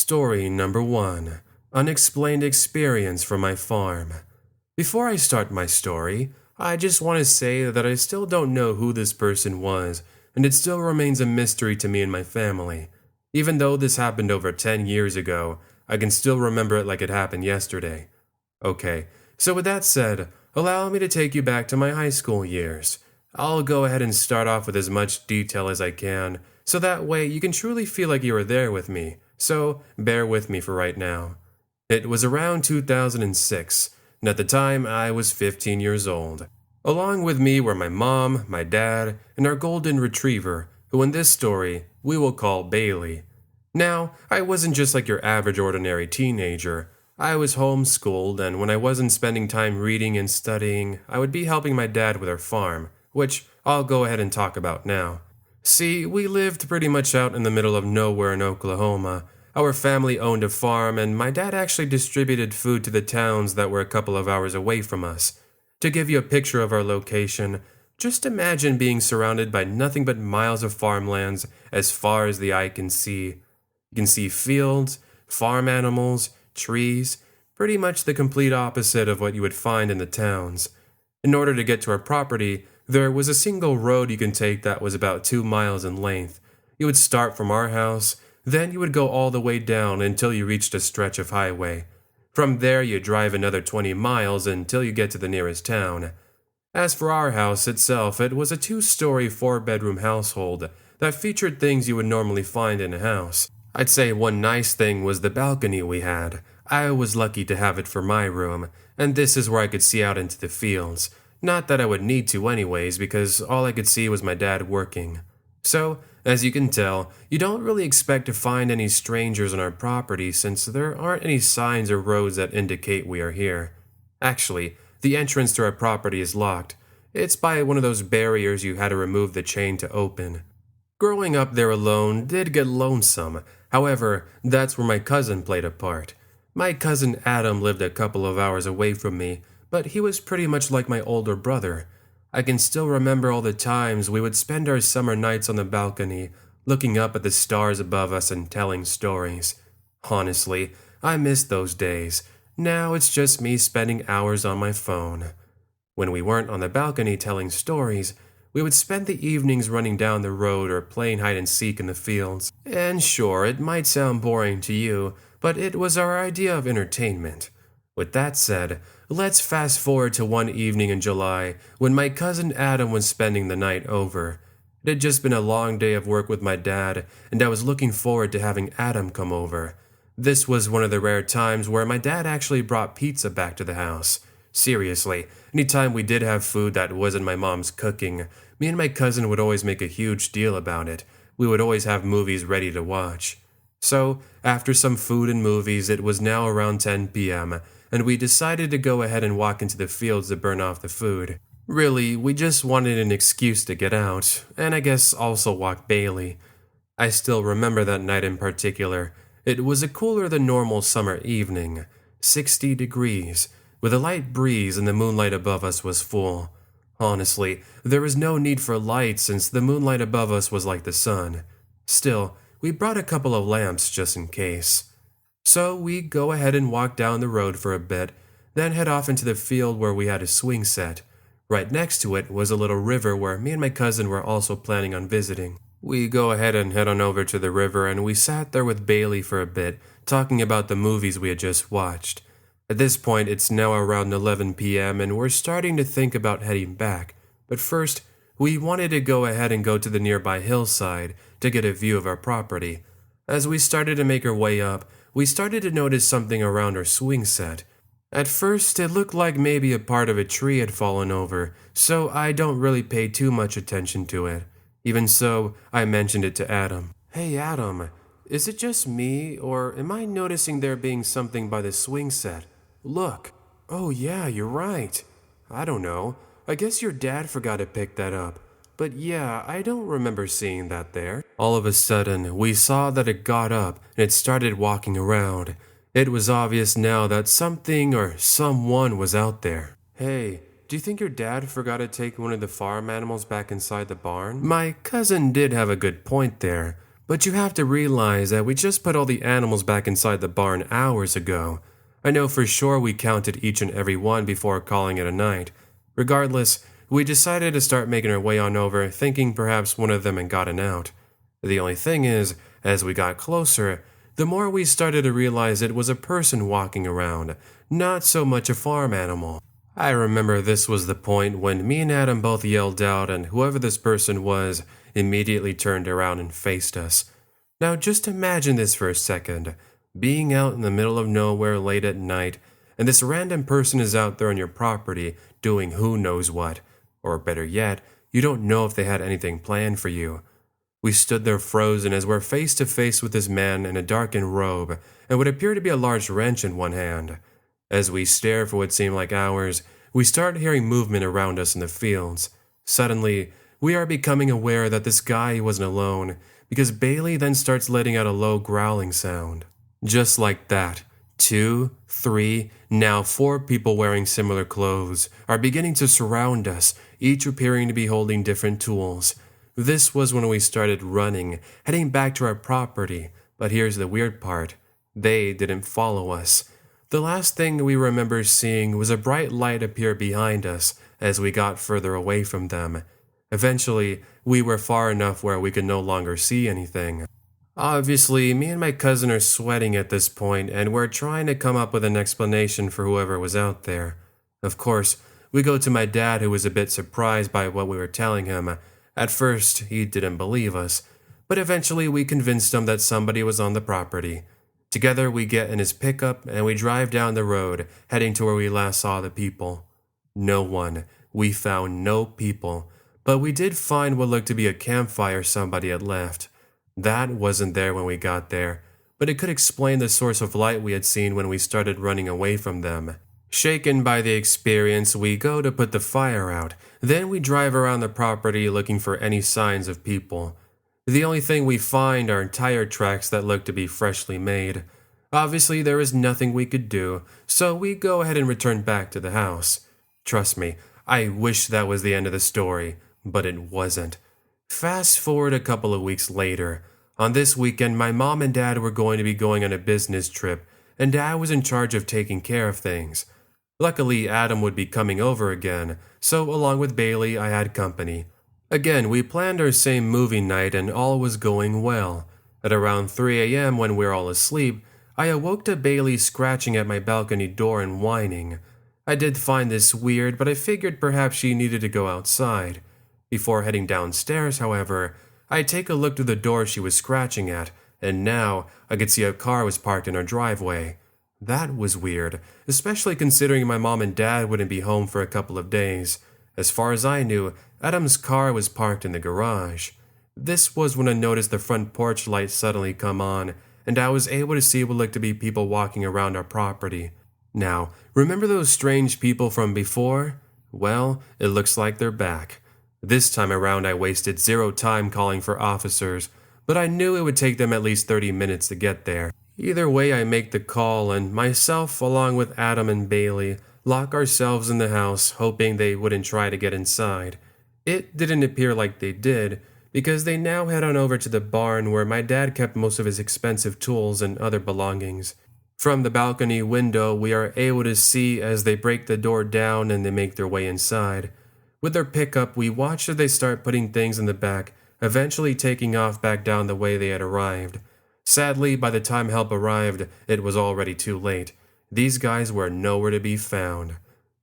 Story number 1. Unexplained experience from my farm. Before I start my story, I just want to say that I still don't know who this person was, and it still remains a mystery to me and my family. Even though this happened over 10 years ago, I can still remember it like it happened yesterday. Okay, so with that said, allow me to take you back to my high school years. I'll go ahead and start off with as much detail as I can, so that way you can truly feel like you were there with me. So, bear with me for right now. It was around 2006, and at the time I was 15 years old. Along with me were my mom, my dad, and our golden retriever, who in this story we will call Bailey. Now, I wasn't just like your average ordinary teenager. I was homeschooled, and when I wasn't spending time reading and studying, I would be helping my dad with our farm, which I'll go ahead and talk about now. See, we lived pretty much out in the middle of nowhere in Oklahoma. Our family owned a farm, and my dad actually distributed food to the towns that were a couple of hours away from us. To give you a picture of our location, just imagine being surrounded by nothing but miles of farmlands as far as the eye can see. You can see fields, farm animals, trees, pretty much the complete opposite of what you would find in the towns. In order to get to our property, there was a single road you can take that was about 2 miles in length. You would start from our house, then you would go all the way down until you reached a stretch of highway. From there you drive another 20 miles until you get to the nearest town. As for our house itself, it was a 2-story, 4-bedroom household that featured things you would normally find in a house. I'd say one nice thing was the balcony we had. I was lucky to have it for my room, and this is where I could see out into the fields. Not that I would need to anyways, because all I could see was my dad working. So, as you can tell, you don't really expect to find any strangers on our property since there aren't any signs or roads that indicate we are here. Actually, the entrance to our property is locked. It's by one of those barriers you had to remove the chain to open. Growing up there alone did get lonesome. However, that's where my cousin played a part. My cousin Adam lived a couple of hours away from me, but he was pretty much like my older brother. I can still remember all the times we would spend our summer nights on the balcony, looking up at the stars above us and telling stories. Honestly, I miss those days. Now it's just me spending hours on my phone. When we weren't on the balcony telling stories, we would spend the evenings running down the road or playing hide and seek in the fields. And sure, it might sound boring to you, but it was our idea of entertainment. With that said, let's fast forward to one evening in July when my cousin Adam was spending the night over. It had just been a long day of work with my dad, and I was looking forward to having Adam come over. This was one of the rare times where my dad actually brought pizza back to the house. Seriously, anytime we did have food that wasn't my mom's cooking, me and my cousin would always make a huge deal about it. We would always have movies ready to watch. So, after some food and movies, it was now around 10 p.m., and we decided to go ahead and walk into the fields to burn off the food. Really, we just wanted an excuse to get out, and I guess also walk Bailey. I still remember that night in particular. It was a cooler than normal summer evening, 60 degrees, with a light breeze and the moonlight above us was full. Honestly, there was no need for light since the moonlight above us was like the sun. Still, we brought a couple of lamps just in case. So we go ahead and walk down the road for a bit, then head off into the field where we had a swing set. Right next to it was a little river where me and my cousin were also planning on visiting. We go ahead and head on over to the river, and we sat there with Bailey for a bit, talking about the movies we had just watched. At this point, it's now around 11 p.m., and we're starting to think about heading back. But first, we wanted to go ahead and go to the nearby hillside to get a view of our property. As we started to make our way up, we started to notice something around our swing set. At first, it looked like maybe a part of a tree had fallen over, so I don't really pay too much attention to it. Even so, I mentioned it to Adam. Hey Adam, is it just me, or am I noticing there being something by the swing set? Look. Oh yeah, you're right. I don't know. I guess your dad forgot to pick that up. But yeah, I don't remember seeing that there. All of a sudden, we saw that it got up and it started walking around. It was obvious now that something or someone was out there. Hey, do you think your dad forgot to take one of the farm animals back inside the barn? My cousin did have a good point there, But you have to realize that we just put all the animals back inside the barn hours ago. I know for sure we counted each and every one before calling it a night. Regardless, we decided to start making our way on over, thinking perhaps one of them had gotten out. The only thing is, as we got closer, the more we started to realize it was a person walking around, not so much a farm animal. I remember this was the point when me and Adam both yelled out, and whoever this person was immediately turned around and faced us. Now just imagine this for a second, being out in the middle of nowhere late at night, and this random person is out there on your property doing who knows what, or better yet, you don't know if they had anything planned for you. We stood there frozen as we're face to face with this man in a darkened robe and what appeared to be a large wrench in one hand. As we stare for what seemed like hours, we start hearing movement around us in the fields. Suddenly, we are becoming aware that this guy wasn't alone, because Bailey then starts letting out a low growling sound. Just like that, 2, 3, now 4 people wearing similar clothes are beginning to surround us, each appearing to be holding different tools. This was when we started running, heading back to our property, but here's the weird part. They didn't follow us. The last thing we remember seeing was a bright light appear behind us as we got further away from them. Eventually, we were far enough where we could no longer see anything. Obviously, me and my cousin are sweating at this point, and we're trying to come up with an explanation for whoever was out there. Of course, we go to my dad, who was a bit surprised by what we were telling him. At first, he didn't believe us, but eventually we convinced him that somebody was on the property. Together, we get in his pickup and we drive down the road, heading to where we last saw the people. No one. We found no people, but we did find what looked to be a campfire somebody had left. That wasn't there when we got there, but it could explain the source of light we had seen when we started running away from them. Shaken by the experience, we go to put the fire out. Then we drive around the property looking for any signs of people. The only thing we find are tire tracks that look to be freshly made. Obviously, there is nothing we could do, so we go ahead and return back to the house. Trust me, I wish that was the end of the story, but it wasn't. Fast forward a couple of weeks later. On this weekend, my mom and dad were going to be going on a business trip, and Dad was in charge of taking care of things. Luckily, Adam would be coming over again, so along with Bailey, I had company. Again, we planned our same movie night and all was going well. At around 3 a.m. when we were all asleep, I awoke to Bailey scratching at my balcony door and whining. I did find this weird, but I figured perhaps she needed to go outside. Before heading downstairs, however, I take a look through the door she was scratching at, and now I could see a car was parked in our driveway. That was weird, especially considering my mom and dad wouldn't be home for a couple of days. As far as I knew, Adam's car was parked in the garage. This was when I noticed the front porch light suddenly come on, and I was able to see what looked to be people walking around our property. Now, remember those strange people from before? Well, it looks like they're back. This time around I wasted 0 time calling for officers, but I knew it would take them at least 30 minutes to get there. Either way, I make the call, and myself, along with Adam and Bailey, lock ourselves in the house, hoping they wouldn't try to get inside. It didn't appear like they did, because they now head on over to the barn where my dad kept most of his expensive tools and other belongings. From the balcony window, we are able to see as they break the door down and they make their way inside. With their pickup, we watch as they start putting things in the back, eventually taking off back down the way they had arrived. Sadly, by the time help arrived, it was already too late. These guys were nowhere to be found.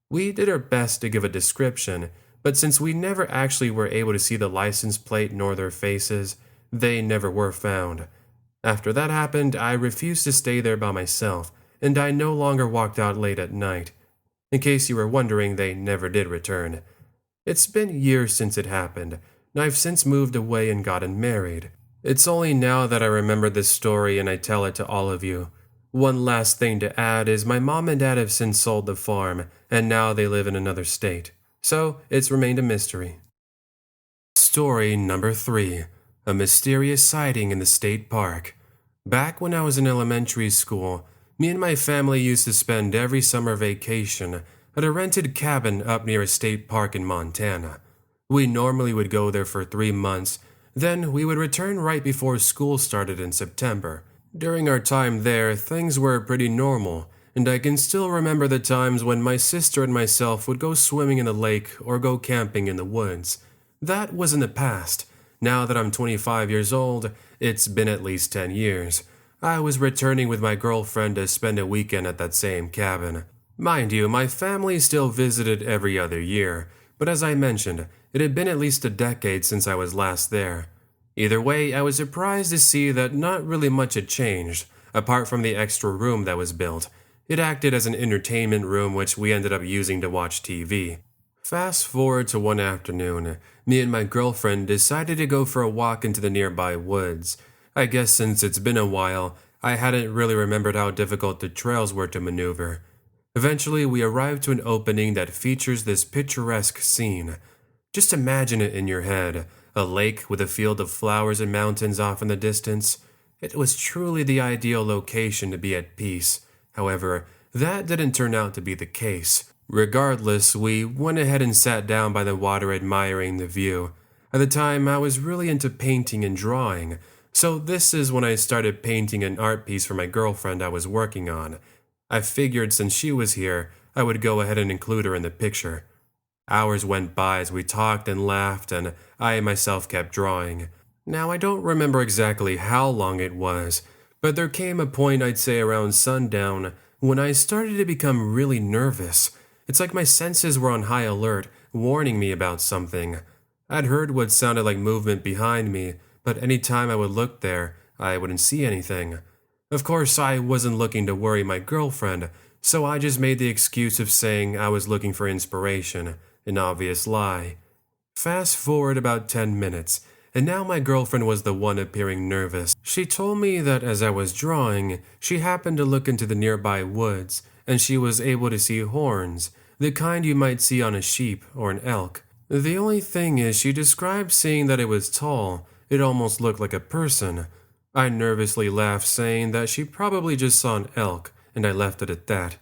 We did our best to give a description, but since we never actually were able to see the license plate nor their faces, they never were found. After that happened, I refused to stay there by myself, and I no longer walked out late at night. In case you were wondering, they never did return. It's been years since it happened, and I've since moved away and gotten married. It's only now that I remember this story and I tell it to all of you. One last thing to add is my mom and dad have since sold the farm, and now they live in another state. So, it's remained a mystery. Story number 3. A mysterious sighting in the state park. Back when I was in elementary school, me and my family used to spend every summer vacation at a rented cabin up near a state park in Montana. We normally would go there for 3 months, Then we would return right before school started in September. During our time there, things were pretty normal, and I can still remember the times when my sister and myself would go swimming in the lake or go camping in the woods. That was in the past. Now that I'm 25 years old, it's been at least 10 years. I was returning with my girlfriend to spend a weekend at that same cabin. Mind you, my family still visited every other year, but as I mentioned, it had been at least a decade since I was last there. Either way, I was surprised to see that not really much had changed, apart from the extra room that was built. It acted as an entertainment room which we ended up using to watch TV. Fast forward to one afternoon, me and my girlfriend decided to go for a walk into the nearby woods. I guess since it's been a while, I hadn't really remembered how difficult the trails were to maneuver. Eventually, we arrived to an opening that features this picturesque scene. Just imagine it in your head, a lake with a field of flowers and mountains off in the distance. It was truly the ideal location to be at peace. However, that didn't turn out to be the case. Regardless, we went ahead and sat down by the water admiring the view. At the time, I was really into painting and drawing, so this is when I started painting an art piece for my girlfriend I was working on. I figured since she was here, I would go ahead and include her in the picture. Hours went by as we talked and laughed, and I myself kept drawing. Now, I don't remember exactly how long it was, but there came a point, I'd say around sundown, when I started to become really nervous. It's like my senses were on high alert, warning me about something. I'd heard what sounded like movement behind me, but any time I would look there, I wouldn't see anything. Of course, I wasn't looking to worry my girlfriend, so I just made the excuse of saying I was looking for inspiration, an obvious lie. Fast forward about 10 minutes, and now my girlfriend was the one appearing nervous. She told me that as I was drawing, she happened to look into the nearby woods, and she was able to see horns, the kind you might see on a sheep or an elk. The only thing is she described seeing that it was tall. It almost looked like a person. I nervously laughed, saying that she probably just saw an elk, and I left it at that.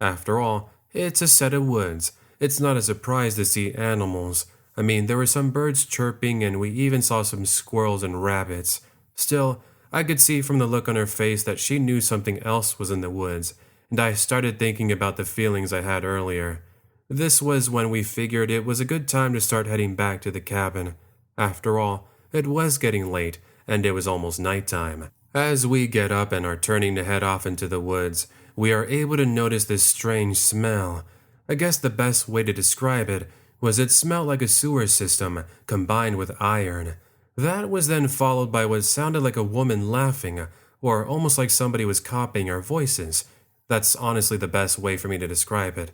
After all, it's a set of woods. It's not a surprise to see animals. I mean, there were some birds chirping, and we even saw some squirrels and rabbits. Still, I could see from the look on her face that she knew something else was in the woods, and I started thinking about the feelings I had earlier. This was when we figured it was a good time to start heading back to the cabin. After all, it was getting late, and it was almost nighttime. As we get up and are turning to head off into the woods, we are able to notice this strange smell. I guess the best way to describe it was it smelled like a sewer system combined with iron. That was then followed by what sounded like a woman laughing, or almost like somebody was copying our voices. That's honestly the best way for me to describe it.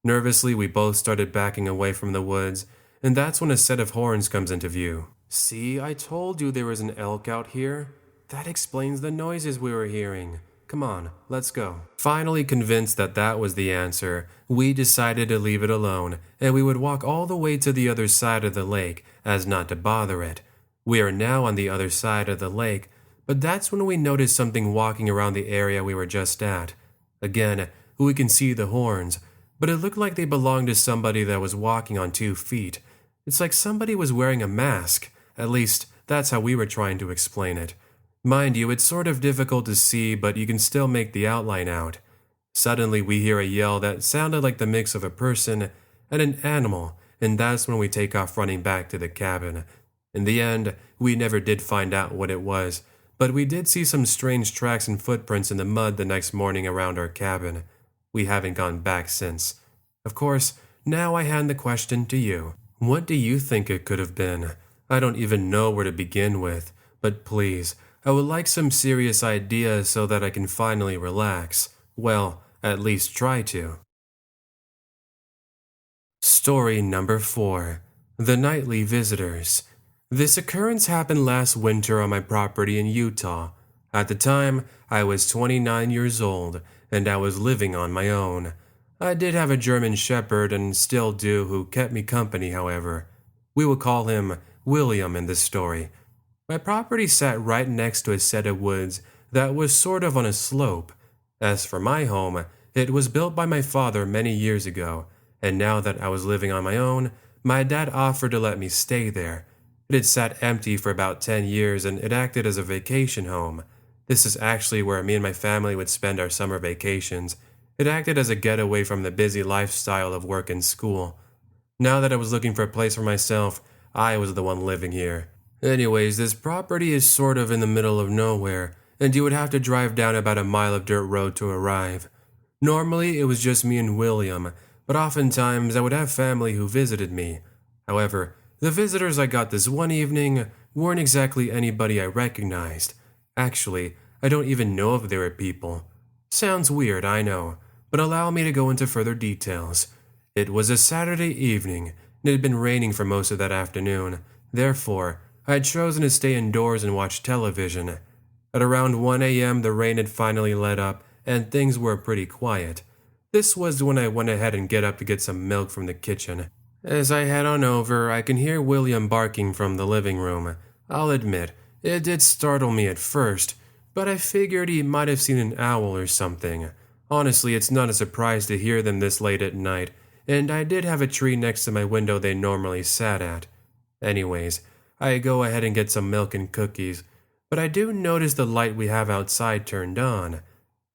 Nervously, we both started backing away from the woods, and that's when a set of horns comes into view. See, I told you there was an elk out here. That explains the noises we were hearing. Come on, let's go. Finally convinced that that was the answer, we decided to leave it alone, and we would walk all the way to the other side of the lake, as not to bother it. We are now on the other side of the lake, but that's when we noticed something walking around the area we were just at. Again, we can see the horns, but it looked like they belonged to somebody that was walking on 2 feet. It's like somebody was wearing a mask. At least, that's how we were trying to explain it. Mind you, it's sort of difficult to see, but you can still make the outline out. Suddenly, we hear a yell that sounded like the mix of a person and an animal, and that's when we take off running back to the cabin. In the end, we never did find out what it was, but we did see some strange tracks and footprints in the mud the next morning around our cabin. We haven't gone back since. Of course, now I hand the question to you. What do you think it could have been? I don't even know where to begin with, but please, I would like some serious ideas so that I can finally relax. Well, at least try to. Story number 4. The Nightly Visitors. This occurrence happened last winter on my property in Utah. At the time, I was 29 years old, and I was living on my own. I did have a German Shepherd and still do who kept me company, however. We will call him William in this story. My property sat right next to a set of woods that was sort of on a slope. As for my home, it was built by my father many years ago, and now that I was living on my own, my dad offered to let me stay there. It had sat empty for about 10 years and it acted as a vacation home. This is actually where me and my family would spend our summer vacations. It acted as a getaway from the busy lifestyle of work and school. Now that I was looking for a place for myself, I was the one living here. Anyways, this property is sort of in the middle of nowhere, and you would have to drive down about a mile of dirt road to arrive. Normally, it was just me and William, but oftentimes I would have family who visited me. However, the visitors I got this one evening weren't exactly anybody I recognized. Actually, I don't even know if they were people. Sounds weird, I know, but allow me to go into further details. It was a Saturday evening, and it had been raining for most of that afternoon. Therefore, I had chosen to stay indoors and watch television. At around 1 a.m., the rain had finally let up, and things were pretty quiet. This was when I went ahead and get up to get some milk from the kitchen. As I head on over, I can hear William barking from the living room. I'll admit, it did startle me at first, but I figured he might have seen an owl or something. Honestly, it's not a surprise to hear them this late at night, and I did have a tree next to my window they normally sat at. Anyways, I go ahead and get some milk and cookies, but I do notice the light we have outside turned on.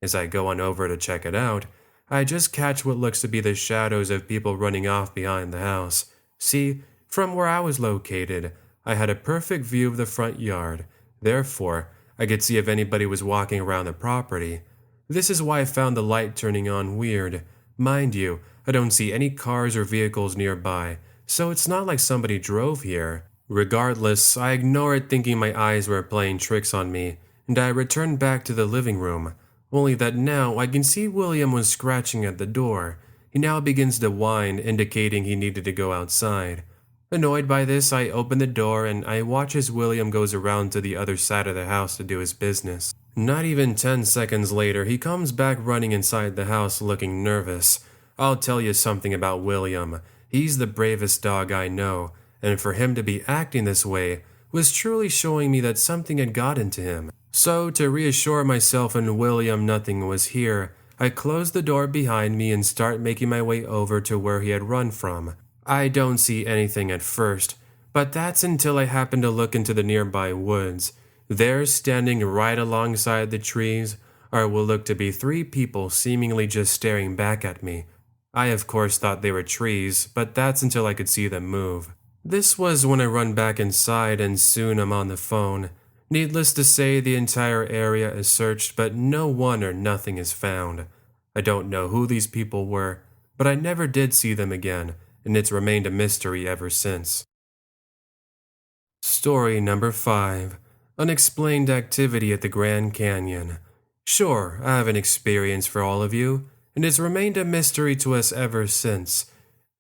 As I go on over to check it out, I just catch what looks to be the shadows of people running off behind the house. See, from where I was located, I had a perfect view of the front yard. Therefore, I could see if anybody was walking around the property. This is why I found the light turning on weird. Mind you, I don't see any cars or vehicles nearby, so it's not like somebody drove here. Regardless, I ignore it thinking my eyes were playing tricks on me, and I return back to the living room. Only that now I can see William was scratching at the door. He now begins to whine, indicating he needed to go outside. Annoyed by this, I open the door and I watch as William goes around to the other side of the house to do his business. Not even 10 seconds later, he comes back running inside the house looking nervous. I'll tell you something about William. He's the bravest dog I know, and for him to be acting this way was truly showing me that something had got into him. So, to reassure myself and William nothing was here, I close the door behind me and start making my way over to where he had run from. I don't see anything at first, but that's until I happen to look into the nearby woods. There, standing right alongside the trees, are what look to be 3 people seemingly just staring back at me. I of course thought they were trees, but that's until I could see them move. This was when I run back inside and soon I'm on the phone. Needless to say, the entire area is searched, but no one or nothing is found. I don't know who these people were, but I never did see them again, and it's remained a mystery ever since. Story number 5. Unexplained activity at the Grand Canyon. Sure, I have an experience for all of you, and it's remained a mystery to us ever since.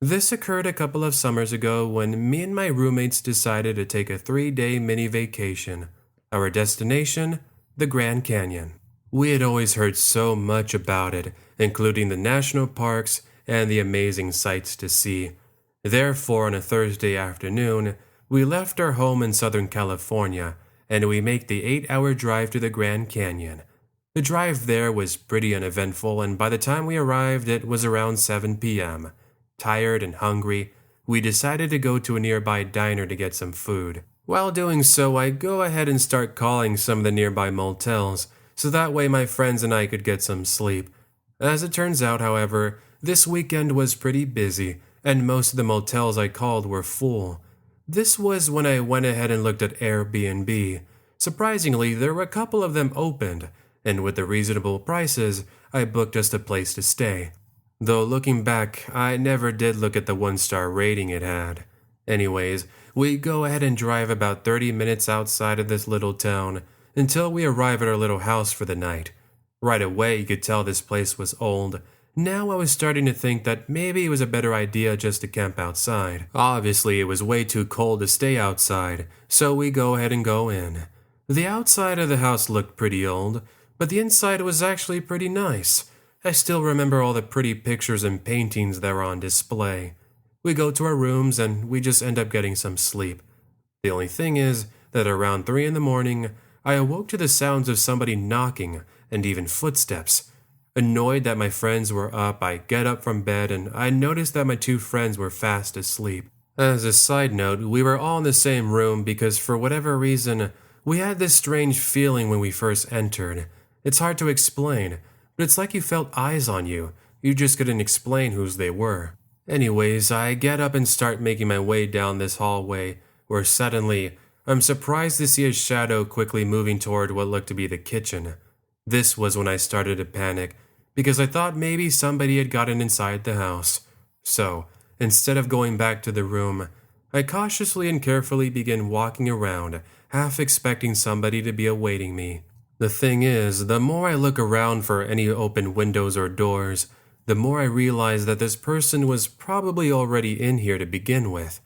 This occurred a couple of summers ago when me and my roommates decided to take a 3-day mini vacation. Our destination, the Grand Canyon. We had always heard so much about it, including the national parks and the amazing sights to see. Therefore, on a Thursday afternoon, we left our home in Southern California, and we make the 8-hour drive to the Grand Canyon. The drive there was pretty uneventful, and by the time we arrived, it was around 7 p.m. Tired and hungry, we decided to go to a nearby diner to get some food. While doing so, I go ahead and start calling some of the nearby motels, so that way my friends and I could get some sleep. As it turns out, however, this weekend was pretty busy, and most of the motels I called were full. This was when I went ahead and looked at Airbnb. Surprisingly, there were a couple of them opened, and with the reasonable prices, I booked us a place to stay. Though looking back, I never did look at the 1-star rating it had. Anyways, we go ahead and drive about 30 minutes outside of this little town until we arrive at our little house for the night. Right away, you could tell this place was old. Now I was starting to think that maybe it was a better idea just to camp outside. Obviously, it was way too cold to stay outside, so we go ahead and go in. The outside of the house looked pretty old, but the inside was actually pretty nice. I still remember all the pretty pictures and paintings that were on display. We go to our rooms and we just end up getting some sleep. The only thing is that around 3 in the morning, I awoke to the sounds of somebody knocking and even footsteps. Annoyed that my friends were up, I get up from bed and I noticed that my 2 friends were fast asleep. As a side note, we were all in the same room because for whatever reason, we had this strange feeling when we first entered. It's hard to explain, but it's like you felt eyes on you. You just couldn't explain whose they were. Anyways, I get up and start making my way down this hallway, where suddenly, I'm surprised to see a shadow quickly moving toward what looked to be the kitchen. This was when I started to panic, because I thought maybe somebody had gotten inside the house. So, instead of going back to the room, I cautiously and carefully began walking around, half expecting somebody to be awaiting me. The thing is, the more I look around for any open windows or doors, the more I realize that this person was probably already in here to begin with.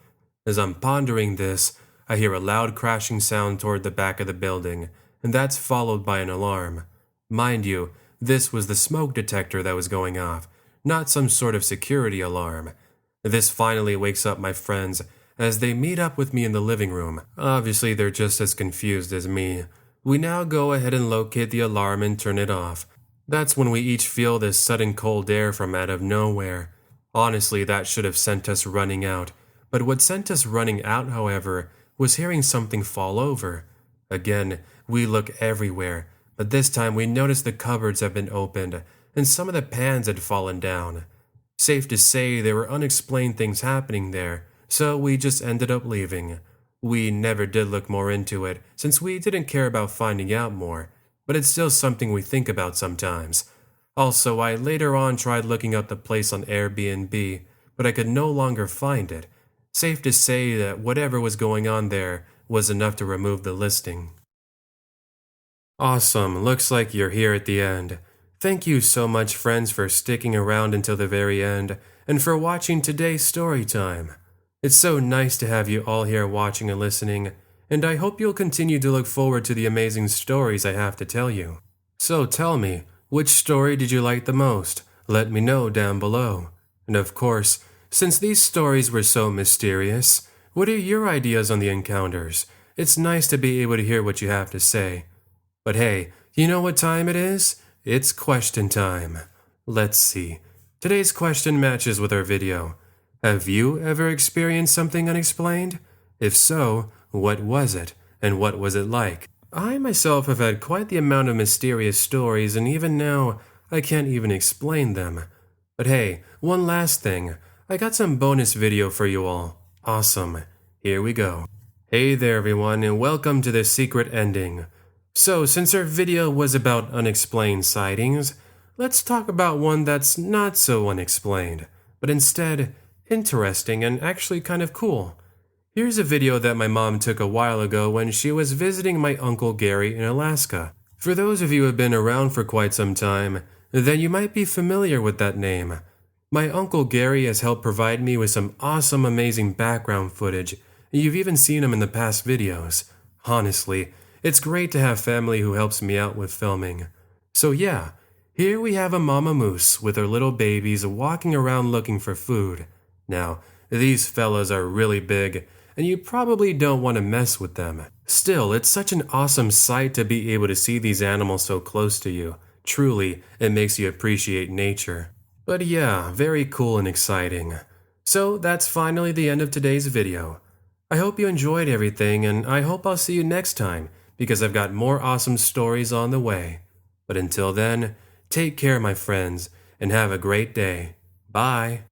As I'm pondering this, I hear a loud crashing sound toward the back of the building, and that's followed by an alarm. Mind you, this was the smoke detector that was going off, not some sort of security alarm. This finally wakes up my friends as they meet up with me in the living room. Obviously, they're just as confused as me. We now go ahead and locate the alarm and turn it off. That's when we each feel this sudden cold air from out of nowhere. Honestly, that should have sent us running out. But what sent us running out, however, was hearing something fall over. Again, we look everywhere, but this time we notice the cupboards have been opened, and some of the pans had fallen down. Safe to say there were unexplained things happening there, so we just ended up leaving. We never did look more into it, since we didn't care about finding out more, but it's still something we think about sometimes. Also, I later on tried looking up the place on Airbnb, but I could no longer find it. Safe to say that whatever was going on there was enough to remove the listing. Awesome, looks like you're here at the end. Thank you so much, friends, for sticking around until the very end, and for watching today's story time. It's so nice to have you all here watching and listening, and I hope you'll continue to look forward to the amazing stories I have to tell you. So tell me, which story did you like the most? Let me know down below. And of course, since these stories were so mysterious, what are your ideas on the encounters? It's nice to be able to hear what you have to say. But hey, you know what time it is? It's question time. Let's see. Today's question matches with our video. Have you ever experienced something unexplained? If so, what was it, and what was it like? I myself have had quite the amount of mysterious stories, and even now, I can't even explain them. But hey, one last thing. I got some bonus video for you all. Awesome. Here we go. Hey there everyone, and welcome to the secret ending. So, since our video was about unexplained sightings, let's talk about one that's not so unexplained, but instead interesting and actually kind of cool. Here's a video that my mom took a while ago when she was visiting my Uncle Gary in Alaska. For those of you who have been around for quite some time, then you might be familiar with that name. My Uncle Gary has helped provide me with some awesome, amazing background footage. You've even seen him in the past videos. Honestly, it's great to have family who helps me out with filming. So yeah, here we have a mama moose with her little babies walking around looking for food. Now, these fellas are really big, and you probably don't want to mess with them. Still, it's such an awesome sight to be able to see these animals so close to you. Truly, it makes you appreciate nature. But yeah, very cool and exciting. So that's finally the end of today's video. I hope you enjoyed everything, and I hope I'll see you next time, because I've got more awesome stories on the way. But until then, take care, my friends, and have a great day. Bye.